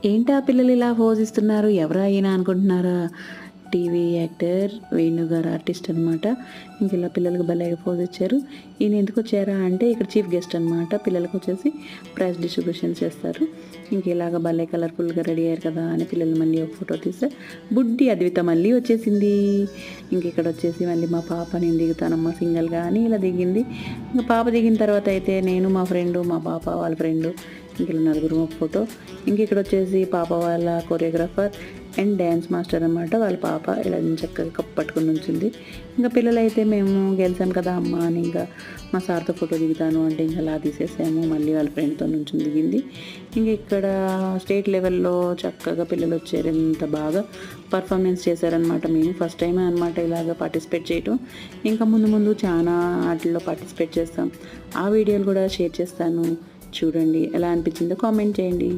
ఏంటా పిల్లలు ఇలా పోజిస్తున్నారు, ఎవరా ఈయన అనుకుంటున్నారా? టీవీ యాక్టర్ వేణు గారు ఆర్టిస్ట్ అనమాట. ఇంక ఇలా పిల్లలకు భలేగా పోజ్ ఇచ్చారు. ఈయన ఎందుకు వచ్చారా అంటే ఇక్కడ చీఫ్ గెస్ట్ అనమాట. పిల్లలకు వచ్చేసి ప్రైజ్ డిస్ట్రిబ్యూషన్ చేస్తారు. ఇంక ఇలాగ భలే కలర్ఫుల్గా రెడీ అయ్యారు కదా అని పిల్లలు మళ్ళీ ఒక ఫోటో తీస్తే బుడ్డి అద్విత మళ్ళీ వచ్చేసింది. ఇంక ఇక్కడ వచ్చేసి మళ్ళీ మా పాప నేను దిగుతానమ్మా సింగల్గా అని ఇలా దిగింది. ఇంకా పాప దిగిన తర్వాత అయితే నేను మా ఫ్రెండు మా పాప వాళ్ళ ఫ్రెండు ఇంక ఇలా నలుగురు ఒక ఫోటో. ఇంక ఇక్కడ వచ్చేసి పాప వాళ్ళ కొరియోగ్రాఫర్ అండ్ డ్యాన్స్ మాస్టర్ అనమాట. వాళ్ళ పాప ఇలా చక్కగా కప్పు పట్టుకుని ఉంచింది. ఇంకా పిల్లలైతే మేము గెలిచాం కదా అమ్మ అని ఇంకా మా సార్తో ఫోటో దిగుతాను అంటే ఇంకా అలా తీసేసాము. మళ్ళీ వాళ్ళ ఫ్రెండ్తో నుంచి దిగింది. ఇంక ఇక్కడ స్టేట్ లెవెల్లో చక్కగా పిల్లలు వచ్చారు. ఎంత బాగా పర్ఫార్మెన్స్ చేశారనమాట. మేము ఫస్ట్ టైమే అనమాట ఇలాగ పార్టిసిపేట్ చేయటం. ఇంకా ముందు ముందు చాలా వాటిల్లో పార్టిసిపేట్ చేస్తాం. ఆ వీడియోలు కూడా షేర్ చేస్తాను, చూడండి. ఎలా అనిపించిందో కామెంట్ చేయండి.